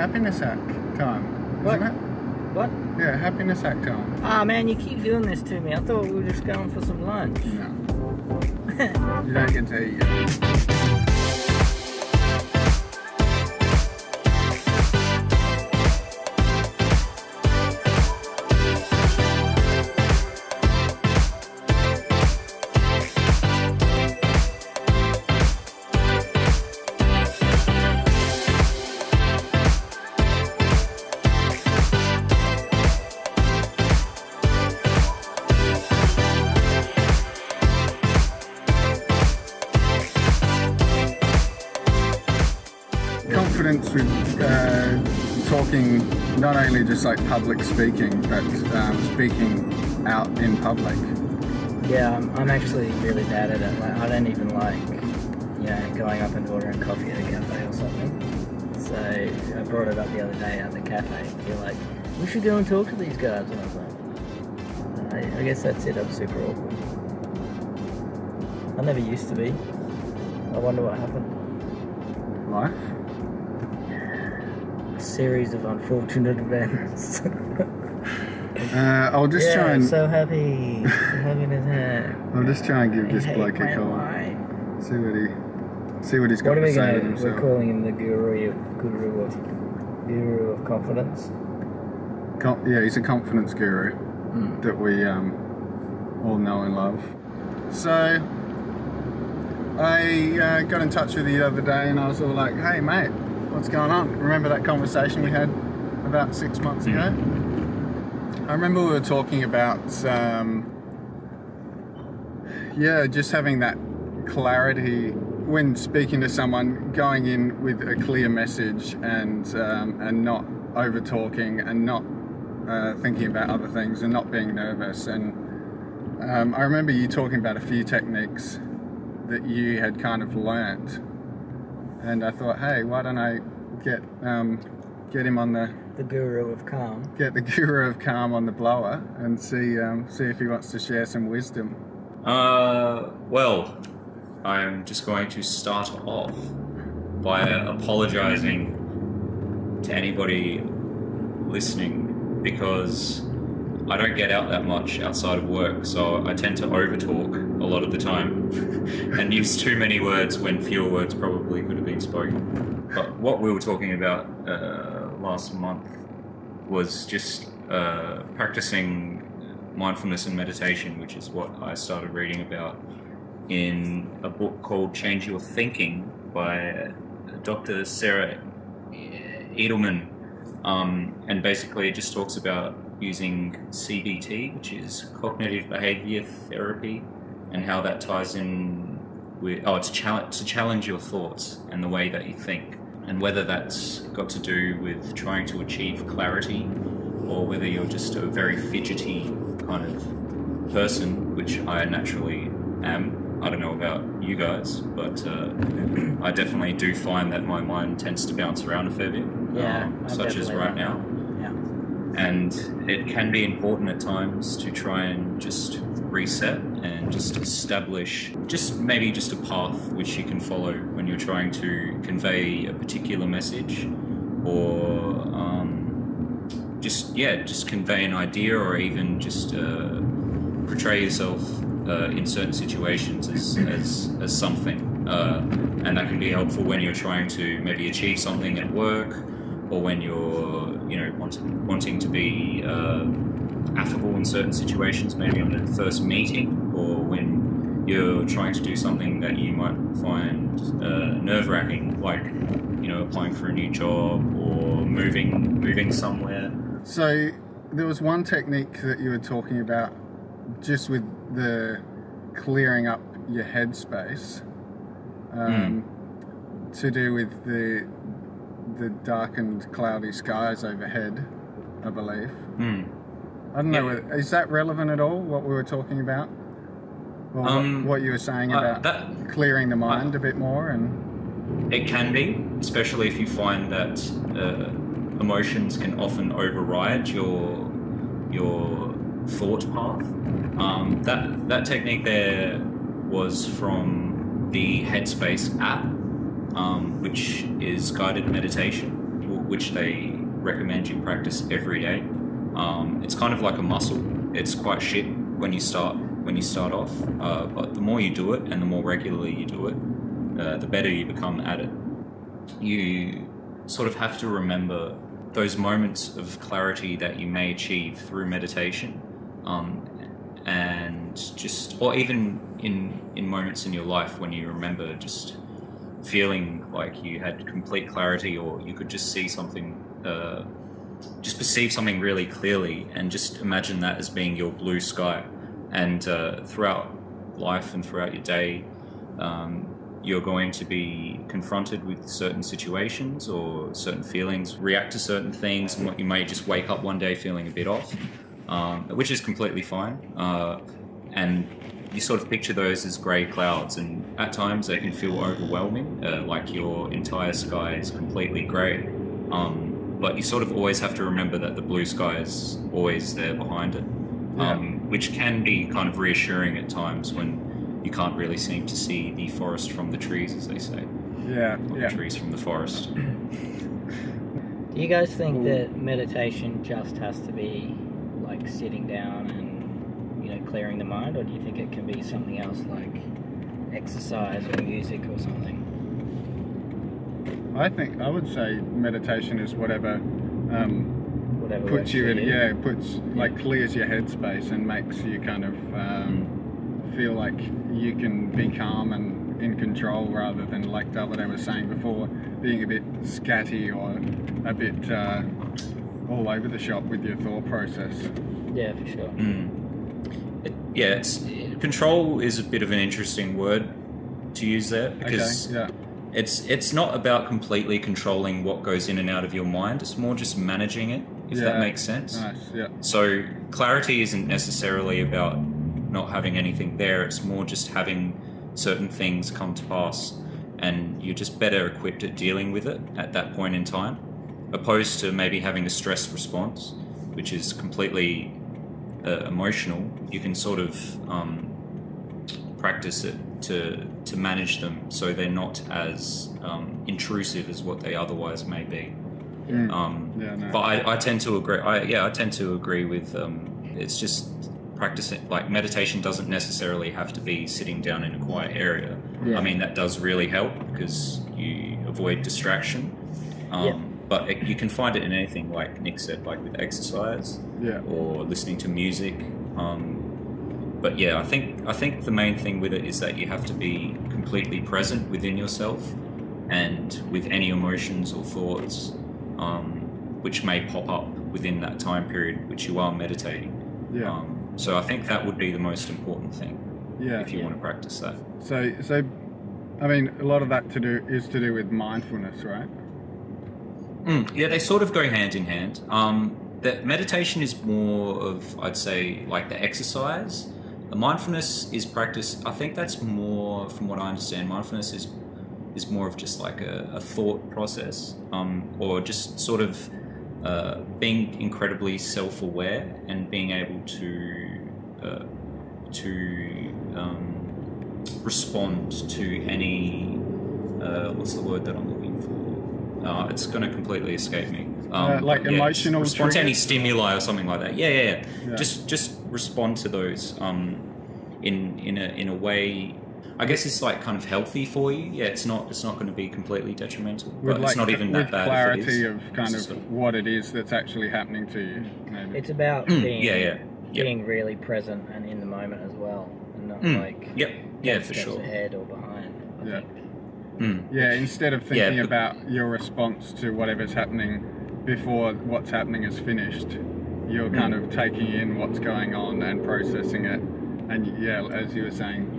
happiness hack time, What? isn't it? What? Yeah, happiness hack time. Ah, man, you keep doing this to me. I thought we were just going for some lunch. No. You don't get to eat yet. Confidence with talking, not only just like public speaking, but speaking out in public. Yeah, I'm actually really bad at it. Like, I don't even like, going up and ordering coffee at a cafe or something. So I brought it up the other day at the cafe. You're like, we should go and talk to these guys. And I was like, I guess that's it. I'm super awkward. I never used to be. I wonder what happened. Life? A series of unfortunate events. I'll just try and... so happy. Happiness hack. I'll just try and give this bloke a call. See what he's got to say with himself. We're calling him the guru of confidence. Yeah, he's a confidence guru that we all know and love. So I got in touch with you the other day and I was all like, hey mate, what's going on? Remember that conversation we had about 6 months ago? I remember we were talking about just having that clarity when speaking to someone, going in with a clear message and not over talking and not thinking about other things and not being nervous. And I remember you talking about a few techniques that you had kind of learnt, and I thought, hey, why don't I get him on the guru of calm. Get the guru of calm on the blower and see if he wants to share some wisdom. Well, I'm just going to start off by apologizing to anybody listening, because I don't get out that much outside of work, so I tend to overtalk a lot of the time and use too many words when fewer words probably could have been spoken. But what we were talking about last month was just practicing mindfulness and meditation, which is what I started reading about in a book called Change Your Thinking by Dr. Sarah Edelman. And basically it just talks about using CBT, which is cognitive behavior therapy, and how that ties in with, to challenge your thoughts and the way that you think, and whether that's got to do with trying to achieve clarity or whether you're just a very fidgety kind of person, which I naturally am. I don't know about you guys, but I definitely do find that my mind tends to bounce around a fair bit, such as right now. Yeah. And it can be important at times to try and just reset and just establish maybe just a path which you can follow when you're trying to convey a particular message, or just convey an idea, or even just portray yourself in certain situations as something, and that can be helpful when you're trying to maybe achieve something at work, or when you're wanting to be affable in certain situations, maybe on the first meeting, or when you're trying to do something that you might find nerve-wracking, like applying for a new job or moving somewhere. So there was one technique that you were talking about, just with the clearing up your headspace, to do with the darkened, cloudy skies overhead, I believe. I don't know, is that relevant at all, what we were talking about? Or what you were saying about clearing the mind a bit more? And it can be, especially if you find that emotions can often override your thought path. That technique there was from the Headspace app, which is guided meditation. which they recommend you practice every day. It's kind of like a muscle. It's quite shit when you start off, but the more you do it and the more regularly you do it, the better you become at it. You sort of have to remember those moments of clarity that you may achieve through meditation, and just, or even in moments in your life when you remember just feeling like you had complete clarity, or you could just see something, just perceive something really clearly, and just imagine that as being your blue sky. And throughout life and throughout your day, you're going to be confronted with certain situations or certain feelings, react to certain things, and you may just wake up one day feeling a bit off, which is completely fine. And you sort of picture those as grey clouds, and at times they can feel overwhelming, like your entire sky is completely grey. But you sort of always have to remember that the blue sky is always there behind it, which can be kind of reassuring at times when you can't really seem to see the forest from the trees, as they say. The trees from the forest. Do you guys think that meditation just has to be like sitting down and, you know, clearing the mind, or do you think it can be something else like exercise or music or something? I would say meditation is whatever Puts you in, like clears your headspace and makes you kind of feel like you can be calm and in control, rather than, like Davide was saying before, being a bit scatty or a bit all over the shop with your thought process. Yeah, for sure. Control is a bit of an interesting word to use there, because it's not about completely controlling what goes in and out of your mind. It's more just managing it, if that makes sense. Nice, yeah. So clarity isn't necessarily about not having anything there. It's more just having certain things come to pass, and you're just better equipped at dealing with it at that point in time, opposed to maybe having a stress response, which is completely emotional. You can sort of practice it to manage them so they're not as intrusive as what they otherwise may be. But I tend to agree. I tend to agree with it's just practicing. Like, meditation doesn't necessarily have to be sitting down in a quiet area. I mean, that does really help because you avoid distraction. But you can find it in anything, like Nick said, like with exercise or listening to music. But yeah, I think the main thing with it is that you have to be completely present within yourself and with any emotions or thoughts which may pop up within that time period which you are meditating. So I think that would be the most important thing if you want to practice that. So I mean, a lot of that is to do with mindfulness, right? Yeah, they sort of go hand in hand. The meditation is more of, I'd say, like the exercise. The mindfulness is practice. I think that's more, from what I understand, mindfulness is more of just like a thought process, or just sort of being incredibly self-aware and being able to respond to any what's the word that I'm looking for? It's going to completely escape me. Emotional respond to any triggers? Stimuli or something like that. Yeah. Just respond to those in a way. I guess it's like kind of healthy for you. Yeah, it's not going to be completely detrimental, but it's not even that bad. With clarity if it is. of kind of what it is that's actually happening to you. Maybe. It's about being really present and in the moment as well, and not like 10 for steps sure. ahead or behind. I think. Instead of thinking about your response to whatever's happening before what's happening is finished, you're kind of taking in what's going on and processing it. And as you were saying,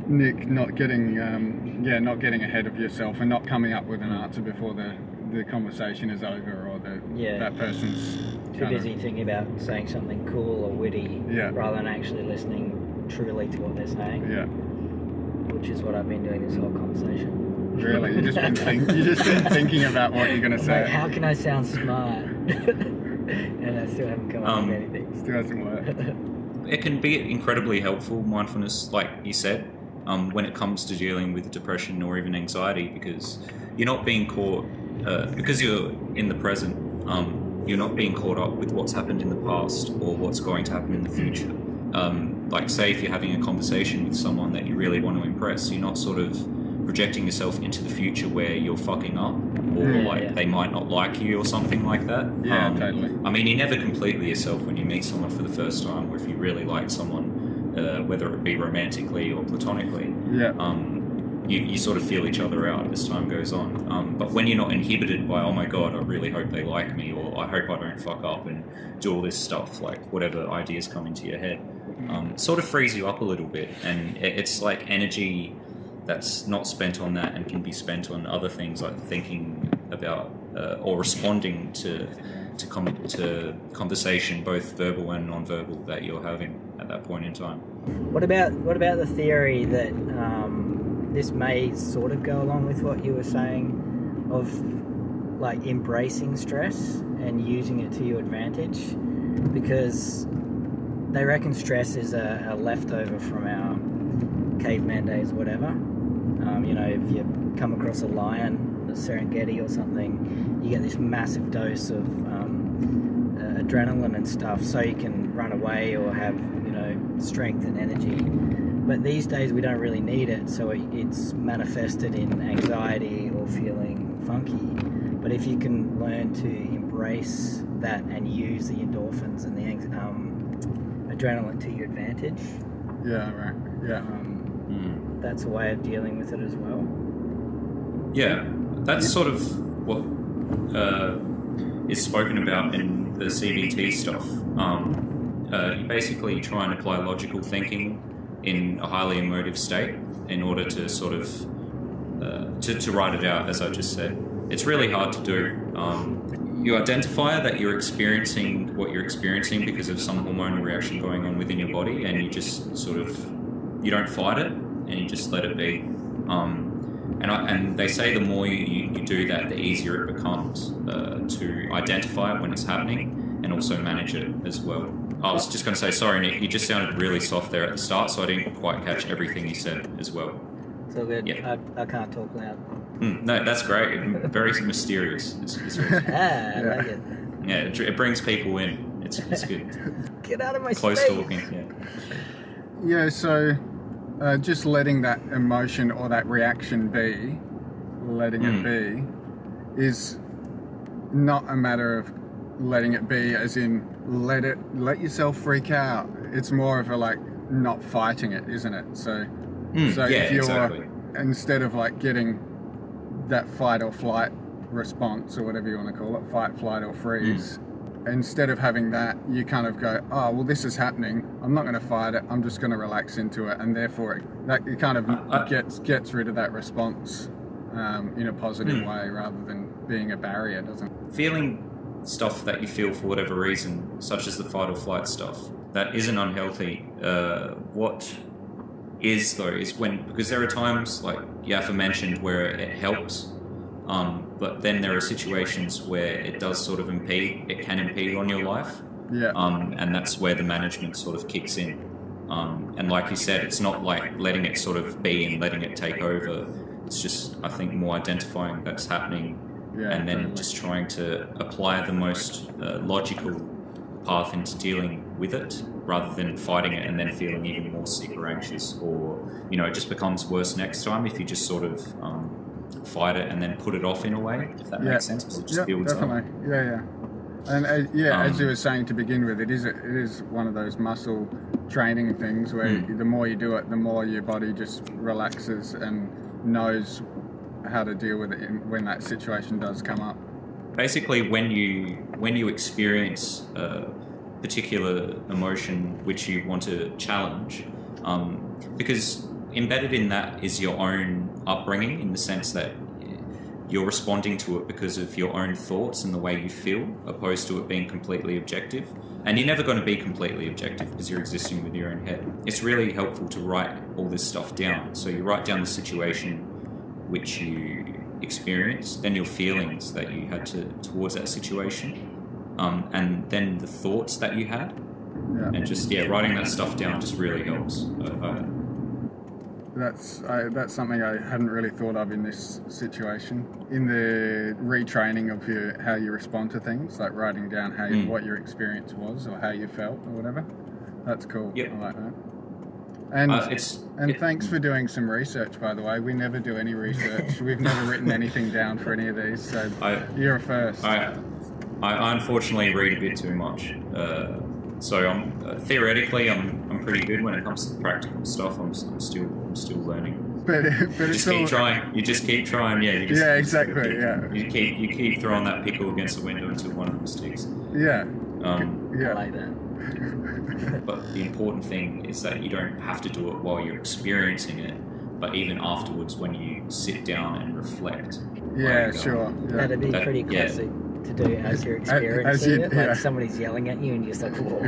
Nick, not getting ahead of yourself and not coming up with an answer before the conversation is over, or that person's too busy thinking about saying something cool or witty rather than actually listening truly to what they're saying. Which is what I've been doing this whole conversation. Really? You've just been thinking about what you're going to say. Like, how can I sound smart? And I still haven't come up with anything. Still hasn't worked. It can be incredibly helpful, mindfulness, like you said, when it comes to dealing with depression or even anxiety, because you're not being caught because you're in the present, you're not being caught up with what's happened in the past or what's going to happen in the future. Like say if you're having a conversation with someone that you really want to impress, you're not sort of projecting yourself into the future where you're fucking up or they might not like you or something like that. Yeah, totally. I mean, you're never completely yourself when you meet someone for the first time, or if you really like someone, whether it be romantically or platonically. Yeah. You sort of feel each other out as time goes on. But when you're not inhibited by, oh my God, I really hope they like me, or I hope I don't fuck up and do all this stuff, like whatever ideas come into your head, it sort of frees you up a little bit. And it's like energy that's not spent on that and can be spent on other things like thinking about or responding to conversation, both verbal and non-verbal, that you're having at that point in time. What about the theory that this may sort of go along with what you were saying of like embracing stress and using it to your advantage? Because they reckon stress is a leftover from our caveman days or whatever. If you come across a lion, the Serengeti or something, you get this massive dose of adrenaline and stuff so you can run away or have strength and energy. But these days we don't really need it, so it's manifested in anxiety or feeling funky. But if you can learn to embrace that and use the endorphins and the adrenaline to your advantage, that's a way of dealing with it as well. Yeah, that's sort of what is spoken about in the CBT stuff. You basically try and apply logical thinking in a highly emotive state in order to sort of to write it out, as I just said. It's really hard to do. You identify that you're experiencing what you're experiencing because of some hormonal reaction going on within your body, and you just sort of, you don't fight it and you just let it be. And they say the more you do that, the easier it becomes to identify it when it's happening and also manage it as well. I was just going to say, sorry, Nick, you just sounded really soft there at the start, so I didn't quite catch everything you said as well. It's all good. Yeah. I can't talk loud. No, that's great. Very mysterious. It's I like it. Yeah, it brings people in. It's good. Get out of my Close space. talking, Yeah, so just letting that emotion or that reaction be, letting it be, is not a matter of letting it be as in let yourself freak out. It's more of a like not fighting it, isn't it? So if you're instead of like getting that fight or flight response or whatever you want to call it, fight, flight or freeze, instead of having that, you kind of go, oh well, this is happening, I'm not going to fight it, I'm just going to relax into it, and therefore it kind of gets rid of that response in a positive way rather than being a barrier, doesn't it? Feeling stuff that you feel for whatever reason, such as the fight or flight stuff, that isn't unhealthy. What is though is when, because there are times like Yaffa mentioned where it helps, but then there are situations where it does sort of it can impede on your life. Yeah. And that's where the management sort of kicks in. And like you said, it's not like letting it sort of be and letting it take over. It's just, I think, more identifying that's happening. Yeah, and then totally. just trying to apply the most logical path into dealing with it, rather than fighting it and then feeling even more sick or anxious, or it just becomes worse next time if you just sort of fight it and then put it off in a way, if that makes sense, because it just builds definitely. up. Yeah. And as you were saying to begin with, it is one of those muscle training things where the more you do it, the more your body just relaxes and knows how to deal with it when that situation does come up. Basically, when you experience a particular emotion which you want to challenge, because embedded in that is your own upbringing, in the sense that you're responding to it because of your own thoughts and the way you feel, opposed to it being completely objective. And you're never going to be completely objective because you're existing with your own head. It's really helpful to write all this stuff down. So you write down the situation which you experienced, then your feelings that you had towards that situation, and then the thoughts that you had, and just writing that stuff down just really helps. That's something I hadn't really thought of in this situation. In the retraining of how you respond to things, like writing down what your experience was or how you felt or whatever. That's cool. Yep. I like that. And thanks for doing some research, by the way. We never do any research. We've never written anything down for any of these, so you're a first. I unfortunately read a bit too much. So theoretically I'm pretty good when it comes to the practical stuff. I'm still learning. But You it's just keep trying. You just keep trying. Yeah. Exactly. You keep throwing that pickle against the window until one of them sticks. Yeah. I like that. But the important thing is that you don't have to do it while you're experiencing it, but even afterwards when you sit down and reflect. Yeah, sure. Yeah. That'd be pretty classic to do as you're experiencing it. Like somebody's yelling at you and you're just like, whoa.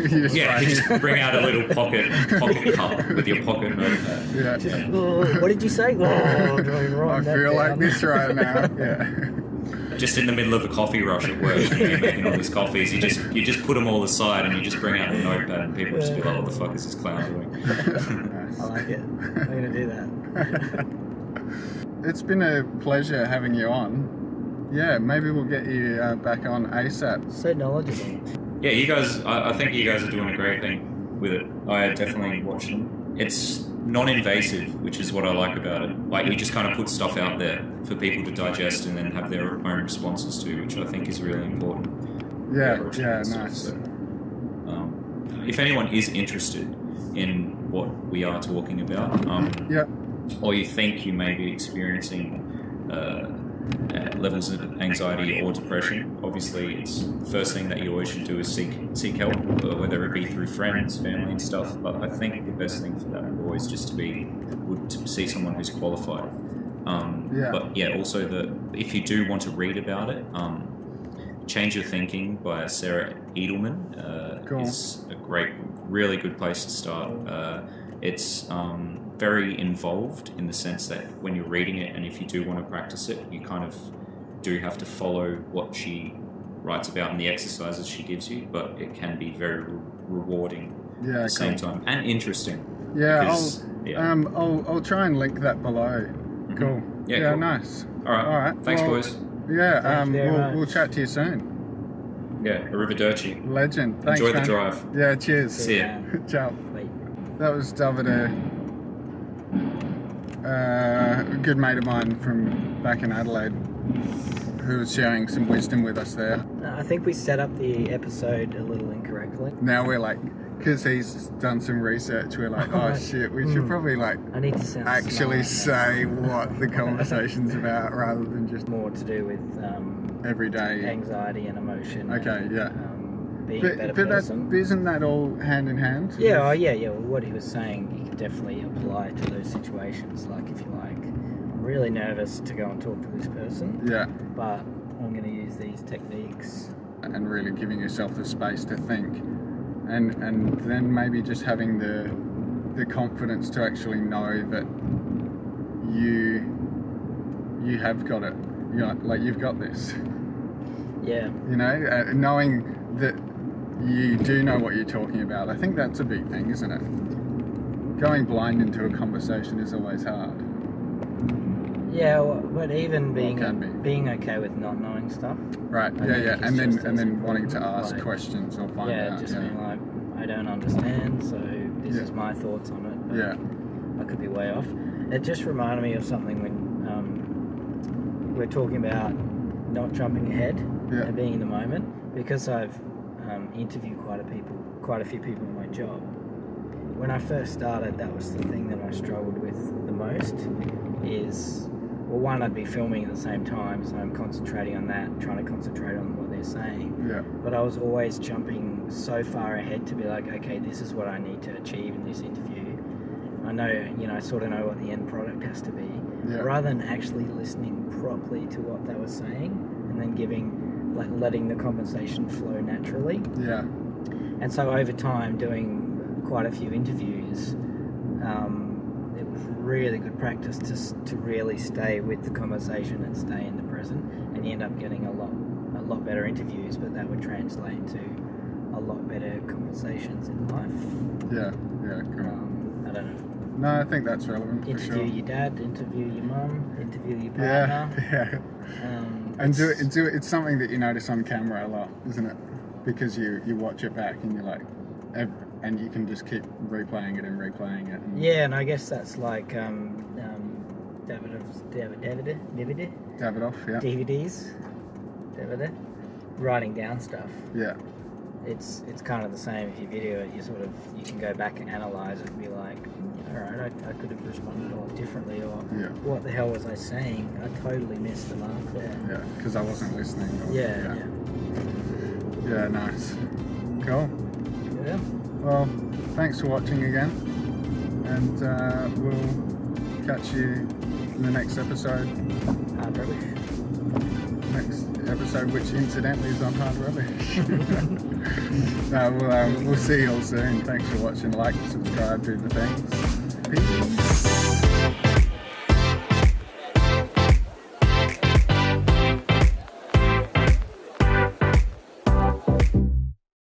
You just bring out a little pocket cup with your pocket notepad. Yeah. What did you say? I feel like this right now. Yeah. Just in the middle of a coffee rush at work, when you're making all these coffees, you just put them all aside and you just bring out the notepad, and people just be like, "What the fuck is this clown doing?" Nice. I like it. I'm gonna do that. It's been a pleasure having you on. Yeah, maybe we'll get you back on ASAP. So knowledgeable. Yeah, you guys. I think you guys are doing a great thing with it. I definitely watch them. It's non-invasive, which is what I like about it. Like, you just kind of put stuff out there for people to digest and then have their own responses to, which I think is really important. Yeah, nice. So, if anyone is interested in what we are talking about, or you think you may be experiencing levels of anxiety or depression, obviously it's the first thing that you always should do is seek help, whether it be through friends, family and stuff. But I think the best thing for that would always just to see someone who's qualified. But yeah, also if you do want to read about it, Change Your Thinking by Sarah Edelman is a really good place to start. It's very involved in the sense that when you're reading it, and if you do want to practice it, you kind of do have to follow what she writes about and the exercises she gives you, but it can be very rewarding at the same time, and interesting. I'll try and link that below. Mm-hmm. Cool. Yeah, cool. Nice. All right. Thanks, boys. Yeah, we'll chat to you soon. Yeah, arrivederci. Legend. Thanks, Enjoy man. the drive. Yeah, cheers. See ya. Ciao. That was Davide, a good mate of mine from back in Adelaide, who was sharing some wisdom with us there. I think we set up the episode a little incorrectly. Now we're like, because he's done some research, we're like, oh shit, we should probably I need to sound actually smart, say what the conversation's about rather than just more to do with everyday anxiety and emotion. Okay, yeah. Being a better person. Isn't that all hand in hand? Yeah, well, what he was saying, you can definitely apply to those situations. Like, if you're like, I'm really nervous to go and talk to this person. Yeah. But I'm going to use these techniques. And really giving yourself the space to think. And then maybe just having the confidence to actually know that you have got it. You've got this. Yeah. Knowing that you do know what you're talking about. I think that's a big thing, isn't it? Going blind into a conversation is always hard. Yeah, but even being okay with not knowing stuff. Right. Yeah. And then wanting to ask questions or find out. Yeah, just being like, I don't understand, so this is my thoughts on it. But I could be way off. It just reminded me of something when we're talking about not jumping ahead and being in the moment. Because I've interviewed quite a few people in my job. When I first started, that was the thing that I struggled with the most. One, I'd be filming at the same time, so I'm concentrating on that, trying to concentrate on what they're saying. Yeah. But I was always jumping so far ahead to be like, okay, this is what I need to achieve in this interview. I know, I sort of know what the end product has to be, rather than actually listening properly to what they were saying and then letting the conversation flow naturally. Yeah. And so over time, doing quite a few interviews, it was really good practice to really stay with the conversation and stay in the present, and you end up getting a lot better interviews, but that would translate to a lot better conversations in life. Yeah, cool. I don't know. No, I think that's relevant for Interview sure. your dad, interview your mum, interview your Yeah, partner. yeah. And do it. It's something that you notice on camera a lot, isn't it? Because you watch it back and you're like, and you can just keep replaying it and replaying it. And Yeah, and I guess that's like Davidoff, yeah. Davide, writing down stuff. Yeah, It's kind of the same. If you video it, you can go back and analyze it and be like, all right, I could have responded a lot differently, or yeah, what the hell was I saying? I totally missed the mark there. yeah. Because I wasn't listening. Or, Yeah. Yeah, nice. Cool. Yeah. Well, thanks for watching again, and we'll catch you in the next episode. Hard rubbish. Next episode, which incidentally is on Hard Rubbish. We'll see you all soon. Thanks for watching. Like, subscribe, do the things. Peace.